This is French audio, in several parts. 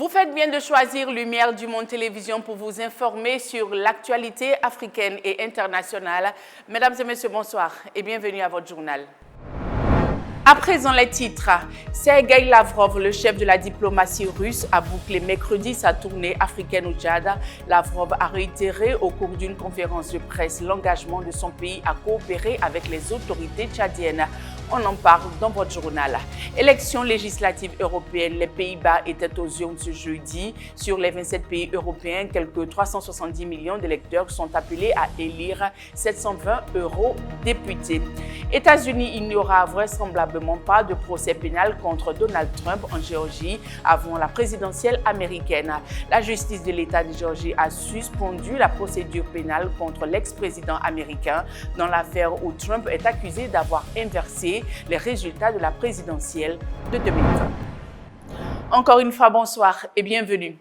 Vous faites bien de choisir Lumière du Monde Télévision pour vous informer sur l'actualité africaine et internationale. Mesdames et messieurs, bonsoir et bienvenue à votre journal. À présent, les titres. Sergueï Lavrov, le chef de la diplomatie russe, a bouclé mercredi sa tournée africaine au Tchad. Lavrov a réitéré au cours d'une conférence de presse l'engagement de son pays à coopérer avec les autorités tchadiennes. On en parle dans votre journal. Élections législatives européennes, les Pays-Bas étaient aux urnes ce jeudi. Sur les 27 pays européens, quelques 370 millions d'électeurs sont appelés à élire 720 eurodéputés. États-Unis, il n'y aura vraisemblablement pas de procès pénal contre Donald Trump en Géorgie avant la présidentielle américaine. La justice de l'État de Géorgie a suspendu la procédure pénale contre l'ex-président américain dans l'affaire où Trump est accusé d'avoir inversé les résultats de la présidentielle de 2020. Encore une fois, bonsoir et bienvenue.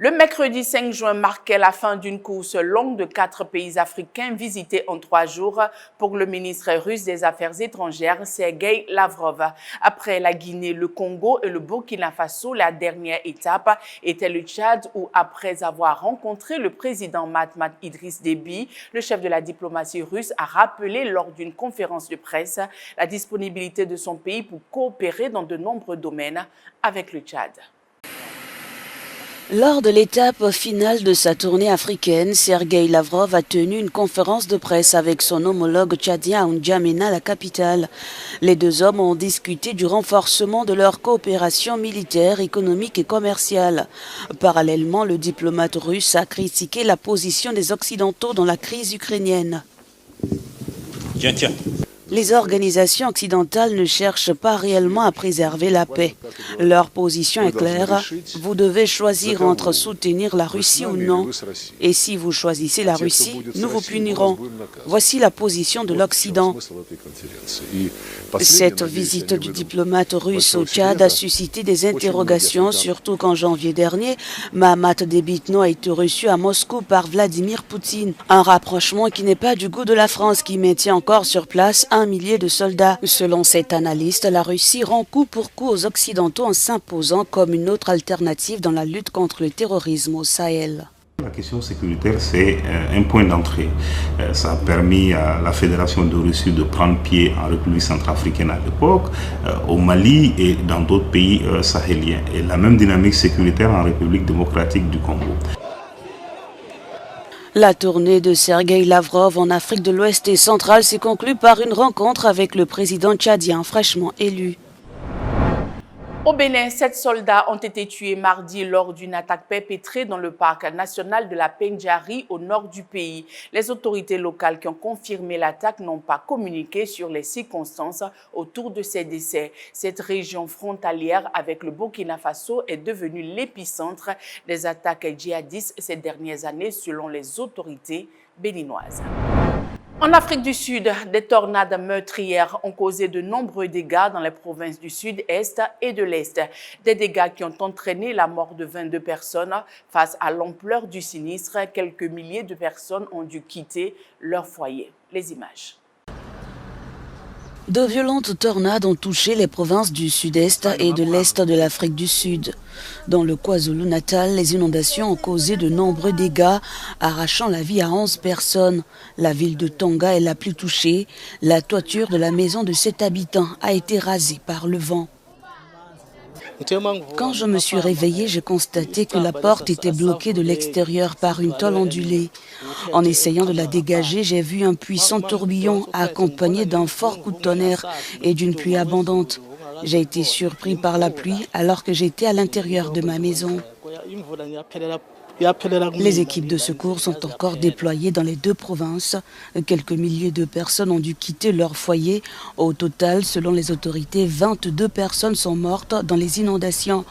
Le mercredi 5 juin marquait la fin d'une course longue de 4 pays africains visités en 3 jours pour le ministre russe des Affaires étrangères, Sergueï Lavrov. Après la Guinée, le Congo et le Burkina Faso, la dernière étape était le Tchad où, après avoir rencontré le président Mahamat Idriss Déby, le chef de la diplomatie russe a rappelé lors d'une conférence de presse la disponibilité de son pays pour coopérer dans de nombreux domaines avec le Tchad. Lors de l'étape finale de sa tournée africaine, Sergueï Lavrov a tenu une conférence de presse avec son homologue tchadien à N'Djamena, la capitale. Les deux hommes ont discuté du renforcement de leur coopération militaire, économique et commerciale. Parallèlement, le diplomate russe a critiqué la position des Occidentaux dans la crise ukrainienne. Tiens. Les organisations occidentales ne cherchent pas réellement à préserver la paix. Leur position est claire. Vous devez choisir entre soutenir la Russie ou non. Et si vous choisissez la Russie, nous vous punirons. Voici la position de l'Occident. Cette visite du diplomate russe au Tchad a suscité des interrogations, surtout qu'en janvier dernier, Mahamat Déby a été reçu à Moscou par Vladimir Poutine. Un rapprochement qui n'est pas du goût de la France, qui maintient encore sur place 1 millier de soldats. Selon cet analyste, la Russie rend coup pour coup aux Occidentaux en s'imposant comme une autre alternative dans la lutte contre le terrorisme au Sahel. La question sécuritaire, c'est un point d'entrée. Ça a permis à la Fédération de Russie de prendre pied en République centrafricaine à l'époque, au Mali et dans d'autres pays sahéliens. Et la même dynamique sécuritaire en République démocratique du Congo. La tournée de Sergueï Lavrov en Afrique de l'Ouest et centrale s'est conclue par une rencontre avec le président tchadien fraîchement élu. Au Bénin, 7 soldats ont été tués mardi lors d'une attaque perpétrée dans le parc national de la Pendjari au nord du pays. Les autorités locales qui ont confirmé l'attaque n'ont pas communiqué sur les circonstances autour de ces décès. Cette région frontalière avec le Burkina Faso est devenue l'épicentre des attaques djihadistes ces dernières années selon les autorités béninoises. En Afrique du Sud, des tornades meurtrières ont causé de nombreux dégâts dans les provinces du Sud-Est et de l'Est. Des dégâts qui ont entraîné la mort de 22 personnes. Face à l'ampleur du sinistre, quelques milliers de personnes ont dû quitter leur foyer. Les images. De violentes tornades ont touché les provinces du sud-est et de l'est de l'Afrique du Sud. Dans le KwaZulu-Natal, les inondations ont causé de nombreux dégâts, arrachant la vie à 11 personnes. La ville de Tonga est la plus touchée. La toiture de la maison de 7 habitants a été rasée par le vent. Quand je me suis réveillée, j'ai constaté que la porte était bloquée de l'extérieur par une tôle ondulée. En essayant de la dégager, j'ai vu un puissant tourbillon accompagné d'un fort coup de tonnerre et d'une pluie abondante. J'ai été surpris par la pluie alors que j'étais à l'intérieur de ma maison. Les équipes de secours sont encore déployées dans les 2 provinces. Quelques milliers de personnes ont dû quitter leur foyer. Au total, selon les autorités, 22 personnes sont mortes dans les inondations.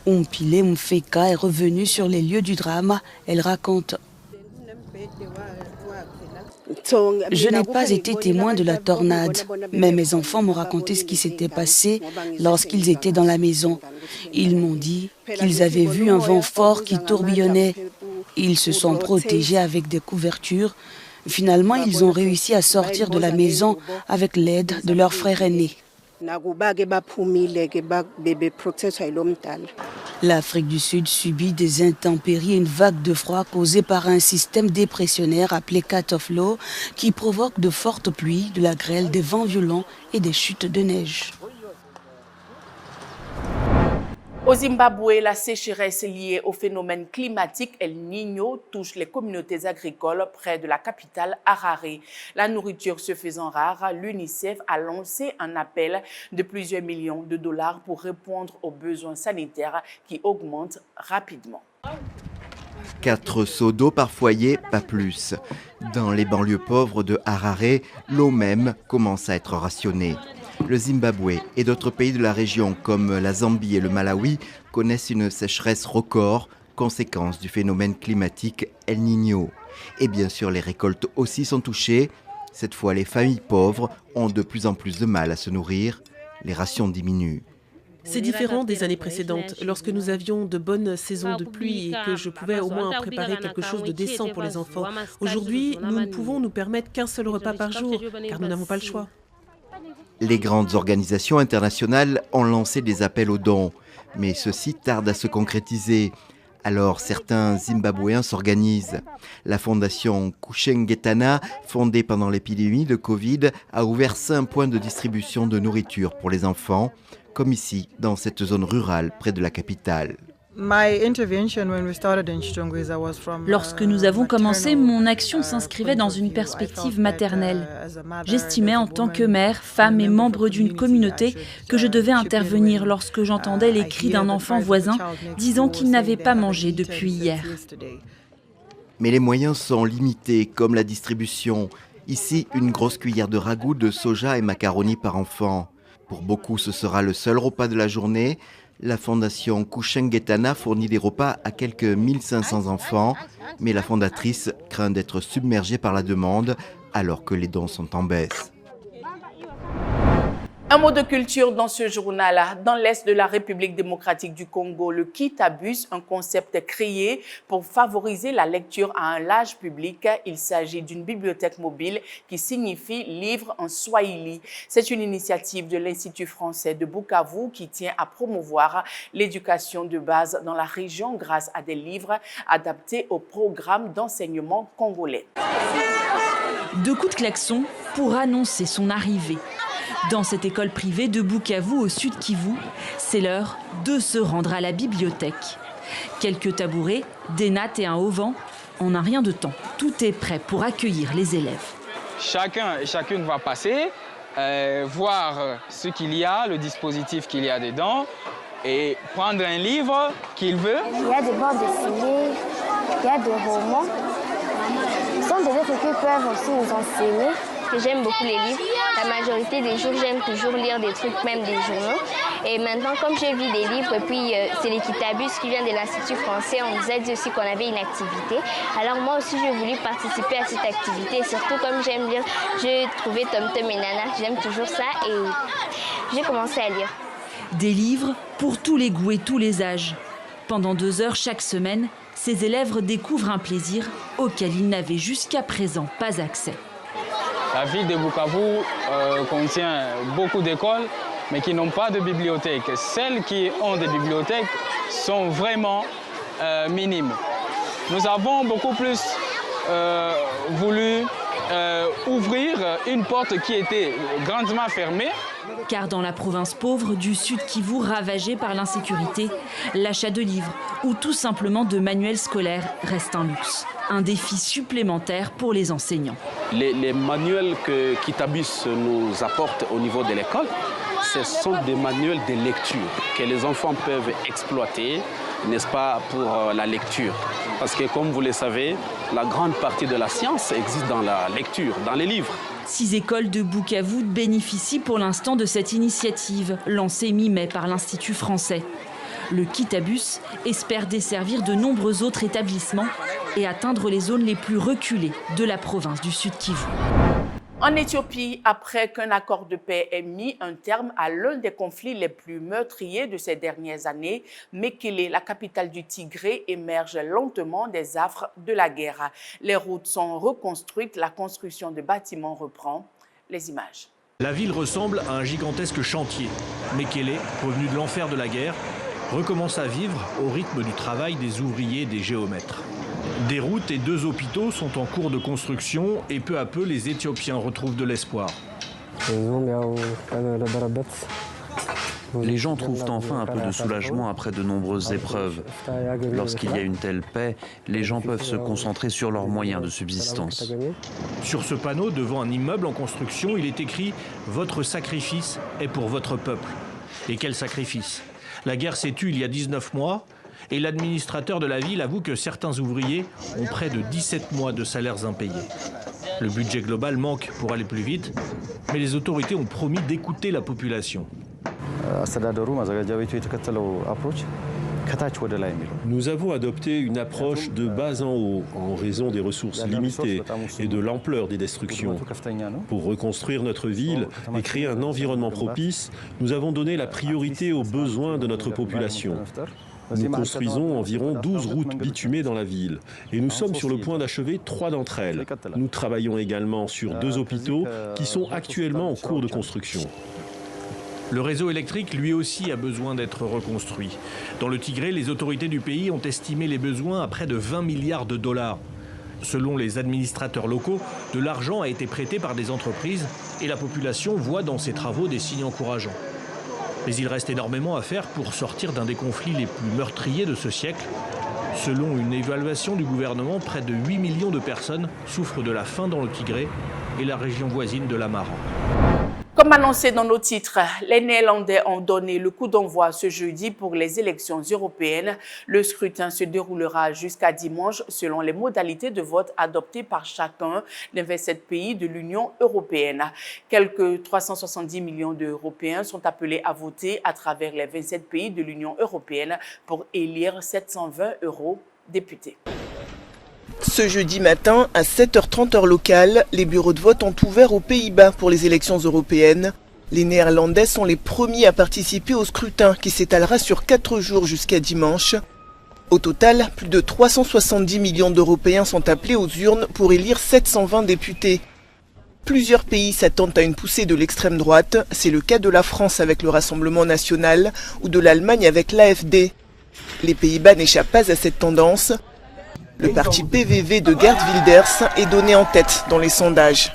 Umpile Mfeka est revenue sur les lieux du drame. Elle raconte. Je n'ai pas été témoin de la tornade, mais mes enfants m'ont raconté ce qui s'était passé lorsqu'ils étaient dans la maison. Ils m'ont dit qu'ils avaient vu un vent fort qui tourbillonnait. Ils se sont protégés avec des couvertures. Finalement, ils ont réussi à sortir de la maison avec l'aide de leur frère aîné. L'Afrique du Sud subit des intempéries et une vague de froid causée par un système dépressionnaire appelé Cat of Law qui provoque de fortes pluies, de la grêle, des vents violents et des chutes de neige. Au Zimbabwe, la sécheresse liée au phénomène climatique El Niño touche les communautés agricoles près de la capitale Harare. La nourriture se faisant rare, l'UNICEF a lancé un appel de plusieurs millions de dollars pour répondre aux besoins sanitaires qui augmentent rapidement. 4 seaux d'eau par foyer, pas plus. Dans les banlieues pauvres de Harare, l'eau même commence à être rationnée. Le Zimbabwe et d'autres pays de la région comme la Zambie et le Malawi connaissent une sécheresse record, conséquence du phénomène climatique El Niño. Et bien sûr, les récoltes aussi sont touchées. Cette fois, les familles pauvres ont de plus en plus de mal à se nourrir. Les rations diminuent. C'est différent des années précédentes, lorsque nous avions de bonnes saisons de pluie et que je pouvais au moins préparer quelque chose de décent pour les enfants. Aujourd'hui, nous ne pouvons nous permettre qu'un seul repas par jour, car nous n'avons pas le choix. Les grandes organisations internationales ont lancé des appels aux dons, mais ceux-ci tardent à se concrétiser. Alors certains Zimbabwéens s'organisent. La fondation Kushengetana, fondée pendant l'épidémie de Covid, a ouvert 5 points de distribution de nourriture pour les enfants, comme ici, dans cette zone rurale près de la capitale. Lorsque nous avons commencé, mon action s'inscrivait dans une perspective maternelle. J'estimais en tant que mère, femme et membre d'une communauté que je devais intervenir lorsque j'entendais les cris d'un enfant voisin disant qu'il n'avait pas mangé depuis hier. Mais les moyens sont limités, comme la distribution. Ici, une grosse cuillère de ragoût, de soja et macaroni par enfant. Pour beaucoup, ce sera le seul repas de la journée. La fondation Kushengetana fournit des repas à quelques 1500 enfants, mais la fondatrice craint d'être submergée par la demande alors que les dons sont en baisse. Un mot de culture dans ce journal. Dans l'Est de la République démocratique du Congo, le Kitabus, un concept créé pour favoriser la lecture à un large public. Il s'agit d'une bibliothèque mobile qui signifie livre en swahili. C'est une initiative de l'Institut français de Bukavu qui tient à promouvoir l'éducation de base dans la région grâce à des livres adaptés au programme d'enseignement congolais. 2 coups de klaxon pour annoncer son arrivée. Dans cette école privée de Bukavu au sud Kivu, c'est l'heure de se rendre à la bibliothèque. Quelques tabourets, des nattes et un auvent, en un rien de temps. Tout est prêt pour accueillir les élèves. Chacun et chacune va passer, voir ce qu'il y a, le dispositif qu'il y a dedans et prendre un livre qu'il veut. Il y a des bandes dessinées, il y a des romans. Ce sont des livres qui peuvent aussi nous enseigner. J'aime beaucoup les livres. La majorité des jours, j'aime toujours lire des trucs, même des journaux. Et maintenant, comme j'ai vu des livres, et puis c'est les Kitabus qui vient de l'Institut français, on nous a dit aussi qu'on avait une activité. Alors moi aussi, j'ai voulu participer à cette activité. Et surtout, comme j'aime lire, j'ai trouvé Tom Tom et Nana. J'aime toujours ça et j'ai commencé à lire. Des livres pour tous les goûts et tous les âges. Pendant 2 heures chaque semaine, ces élèves découvrent un plaisir auquel ils n'avaient jusqu'à présent pas accès. La ville de Bukavu contient beaucoup d'écoles, mais qui n'ont pas de bibliothèque. Celles qui ont des bibliothèques sont vraiment minimes. Nous avons beaucoup plus voulu ouvrir une porte qui était grandement fermée. Car dans la province pauvre du Sud Kivu ravagée par l'insécurité, l'achat de livres ou tout simplement de manuels scolaires reste un luxe. Un défi supplémentaire pour les enseignants. Les manuels que Kitabus nous apporte au niveau de l'école, ce sont des manuels de lecture que les enfants peuvent exploiter, n'est-ce pas, pour la lecture. Parce que comme vous le savez, la grande partie de la science existe dans la lecture, dans les livres. 6 écoles de Bukavu bénéficient pour l'instant de cette initiative, lancée mi-mai par l'Institut français. Le Kitabus espère desservir de nombreux autres établissements et atteindre les zones les plus reculées de la province du Sud Kivu. En Éthiopie, après qu'un accord de paix ait mis un terme à l'un des conflits les plus meurtriers de ces dernières années, Mekele, la capitale du Tigré, émerge lentement des affres de la guerre. Les routes sont reconstruites, la construction de bâtiments reprend. Les images. La ville ressemble à un gigantesque chantier. Mekele, revenu de l'enfer de la guerre, recommence à vivre au rythme du travail des ouvriers et des géomètres. Des routes et 2 hôpitaux sont en cours de construction et peu à peu les Éthiopiens retrouvent de l'espoir. Les gens trouvent enfin un peu de soulagement après de nombreuses épreuves. Lorsqu'il y a une telle paix, les gens peuvent se concentrer sur leurs moyens de subsistance. Sur ce panneau, devant un immeuble en construction, il est écrit « Votre sacrifice est pour votre peuple ». Et quel sacrifice? La guerre s'est tue il y a 19 mois et l'administrateur de la ville avoue que certains ouvriers ont près de 17 mois de salaires impayés. Le budget global manque pour aller plus vite, mais les autorités ont promis d'écouter la population. Nous avons adopté une approche de bas en haut, en raison des ressources limitées et de l'ampleur des destructions. Pour reconstruire notre ville et créer un environnement propice, nous avons donné la priorité aux besoins de notre population. Nous construisons environ 12 routes bitumées dans la ville et nous sommes sur le point d'achever 3 d'entre elles. Nous travaillons également sur 2 hôpitaux qui sont actuellement en cours de construction. Le réseau électrique, lui aussi, a besoin d'être reconstruit. Dans le Tigré, les autorités du pays ont estimé les besoins à près de 20 milliards de dollars. Selon les administrateurs locaux, de l'argent a été prêté par des entreprises et la population voit dans ces travaux des signes encourageants. Mais il reste énormément à faire pour sortir d'un des conflits les plus meurtriers de ce siècle. Selon une évaluation du gouvernement, près de 8 millions de personnes souffrent de la faim dans le Tigré et la région voisine de l'Amara. Comme annoncé dans nos titres, les Néerlandais ont donné le coup d'envoi ce jeudi pour les élections européennes. Le scrutin se déroulera jusqu'à dimanche selon les modalités de vote adoptées par chacun des 27 pays de l'Union européenne. Quelques 370 millions d'Européens sont appelés à voter à travers les 27 pays de l'Union européenne pour élire 720 eurodéputés. Ce jeudi matin, à 7h30 heure locale, les bureaux de vote ont ouvert aux Pays-Bas pour les élections européennes. Les Néerlandais sont les premiers à participer au scrutin qui s'étalera sur 4 jours jusqu'à dimanche. Au total, plus de 370 millions d'Européens sont appelés aux urnes pour élire 720 députés. Plusieurs pays s'attendent à une poussée de l'extrême droite. C'est le cas de la France avec le Rassemblement national ou de l'Allemagne avec l'AFD. Les Pays-Bas n'échappent pas à cette tendance. Le parti PVV de Geert Wilders est donné en tête dans les sondages.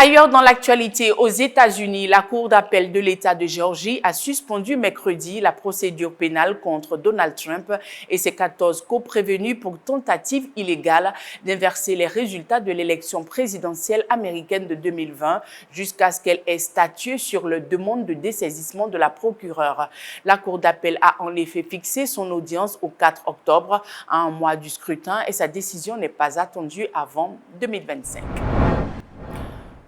Ailleurs dans l'actualité, aux États-Unis, la Cour d'appel de l'État de Géorgie a suspendu mercredi la procédure pénale contre Donald Trump et ses 14 co-prévenus pour tentative illégale d'inverser les résultats de l'élection présidentielle américaine de 2020 jusqu'à ce qu'elle ait statué sur la demande de dessaisissement de la procureure. La Cour d'appel a en effet fixé son audience au 4 octobre, à un mois du scrutin, et sa décision n'est pas attendue avant 2025.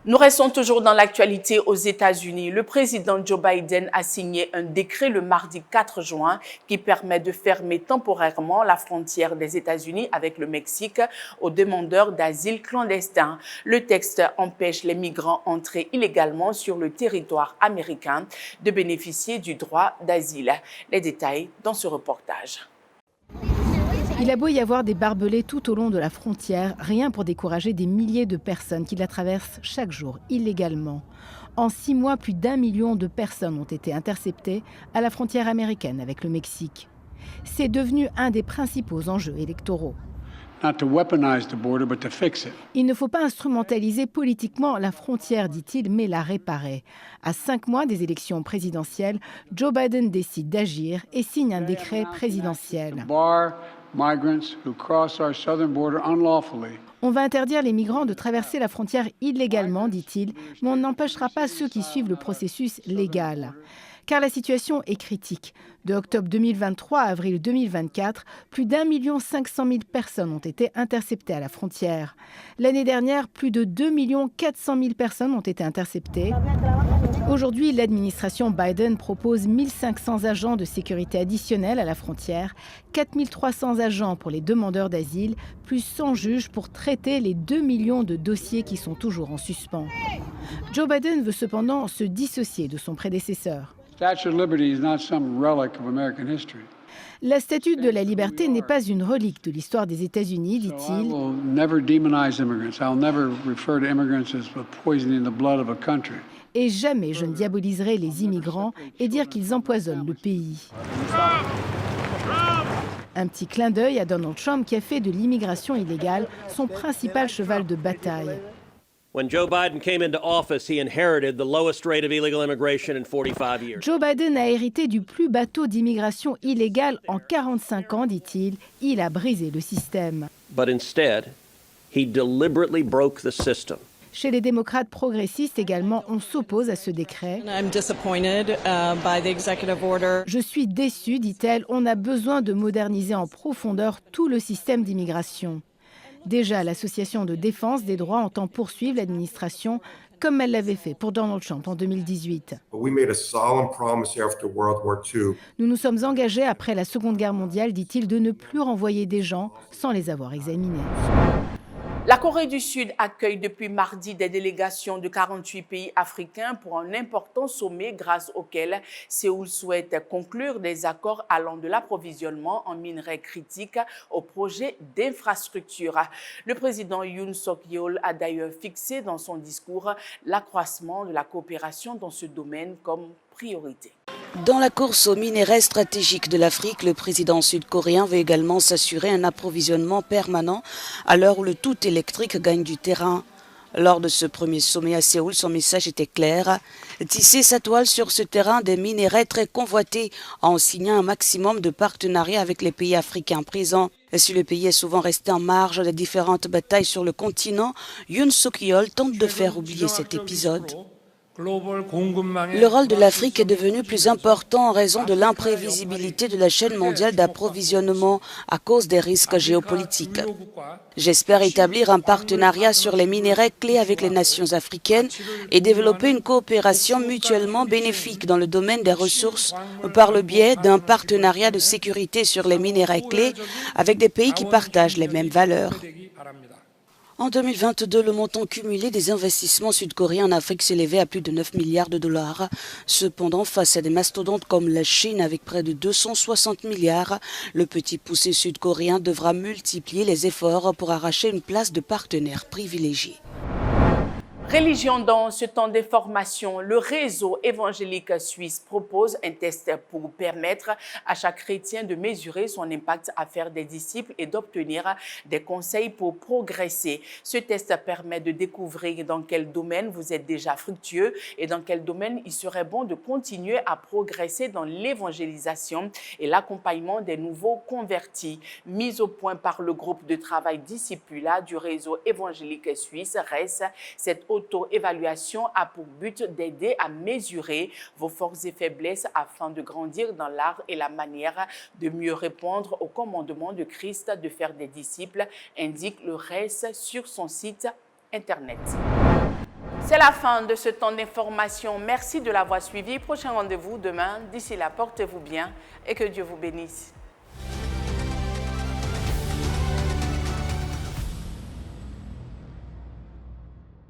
Nous restons toujours dans l'actualité aux États-Unis. Le président Joe Biden a signé un décret le mardi 4 juin qui permet de fermer temporairement la frontière des États-Unis avec le Mexique aux demandeurs d'asile clandestins. Le texte empêche les migrants entrés illégalement sur le territoire américain de bénéficier du droit d'asile. Les détails dans ce reportage. Il a beau y avoir des barbelés tout au long de la frontière, rien pour décourager des milliers de personnes qui la traversent chaque jour illégalement. En 6 mois, plus d'1 million de personnes ont été interceptées à la frontière américaine avec le Mexique. C'est devenu un des principaux enjeux électoraux. Il ne faut pas instrumentaliser politiquement la frontière, dit-il, mais la réparer. À 5 mois des élections présidentielles, Joe Biden décide d'agir et signe un décret présidentiel. On va interdire les migrants de traverser la frontière illégalement, dit-il, mais on n'empêchera pas ceux qui suivent le processus légal. Car la situation est critique. De octobre 2023 à avril 2024, plus d'1 500 000 personnes ont été interceptées à la frontière. L'année dernière, plus de 2 400 000 personnes ont été interceptées. Aujourd'hui, l'administration Biden propose 1 500 agents de sécurité additionnels à la frontière, 4 300 agents pour les demandeurs d'asile, plus 100 juges pour traiter les 2 millions de dossiers qui sont toujours en suspens. Joe Biden veut cependant se dissocier de son prédécesseur. La Statue de la liberté n'est pas une relique de l'histoire des États-Unis, dit-il. Et jamais je ne diaboliserai les immigrants et dire qu'ils empoisonnent le pays. Un petit clin d'œil à Donald Trump qui a fait de l'immigration illégale son principal cheval de bataille. When Joe Biden came into office, he inherited the lowest rate of illegal immigration in 45 years. Joe Biden a hérité du plus bas taux d'immigration illégale en 45 ans, dit-il. Il a brisé le système. But instead, he deliberately broke the system. Chez les démocrates progressistes également, on s'oppose à ce décret. Je suis déçue, dit-elle. On a besoin de moderniser en profondeur tout le système d'immigration. Déjà, l'Association de défense des droits entend poursuivre l'administration comme elle l'avait fait pour Donald Trump en 2018. Nous nous sommes engagés après la Seconde Guerre mondiale, dit-il, de ne plus renvoyer des gens sans les avoir examinés. La Corée du Sud accueille depuis mardi des délégations de 48 pays africains pour un important sommet grâce auquel Séoul souhaite conclure des accords allant de l'approvisionnement en minerais critiques au projet d'infrastructure. Le président Yoon Suk-yeol a d'ailleurs fixé dans son discours l'accroissement de la coopération dans ce domaine comme priorité. Dans la course aux minerais stratégiques de l'Afrique, le président sud-coréen veut également s'assurer un approvisionnement permanent à l'heure où le tout électrique gagne du terrain. Lors de ce premier sommet à Séoul, son message était clair. Tisser sa toile sur ce terrain des minerais très convoités en signant un maximum de partenariats avec les pays africains présents. Et si le pays est souvent resté en marge des différentes batailles sur le continent, Yoon Suk-yeol tente de faire oublier cet épisode. Le rôle de l'Afrique est devenu plus important en raison de l'imprévisibilité de la chaîne mondiale d'approvisionnement à cause des risques géopolitiques. J'espère établir un partenariat sur les minerais clés avec les nations africaines et développer une coopération mutuellement bénéfique dans le domaine des ressources par le biais d'un partenariat de sécurité sur les minerais clés avec des pays qui partagent les mêmes valeurs. En 2022, le montant cumulé des investissements sud-coréens en Afrique s'élevait à plus de 9 milliards de dollars. Cependant, face à des mastodontes comme la Chine avec près de 260 milliards, le petit poussé sud-coréen devra multiplier les efforts pour arracher une place de partenaire privilégié. Religion dans ce temps de formation, le réseau évangélique suisse propose un test pour permettre à chaque chrétien de mesurer son impact à faire des disciples et d'obtenir des conseils pour progresser. Ce test permet de découvrir dans quel domaine vous êtes déjà fructueux et dans quel domaine il serait bon de continuer à progresser dans l'évangélisation et l'accompagnement des nouveaux convertis. Mis au point par le groupe de travail Discipula du réseau évangélique suisse, RES, cette auto-évaluation a pour but d'aider à mesurer vos forces et faiblesses afin de grandir dans l'art et la manière de mieux répondre au commandement de Christ de faire des disciples, indique le RES sur son site internet. C'est la fin de ce temps d'information. Merci de l'avoir suivi. Prochain rendez-vous demain. D'ici là, portez-vous bien et que Dieu vous bénisse.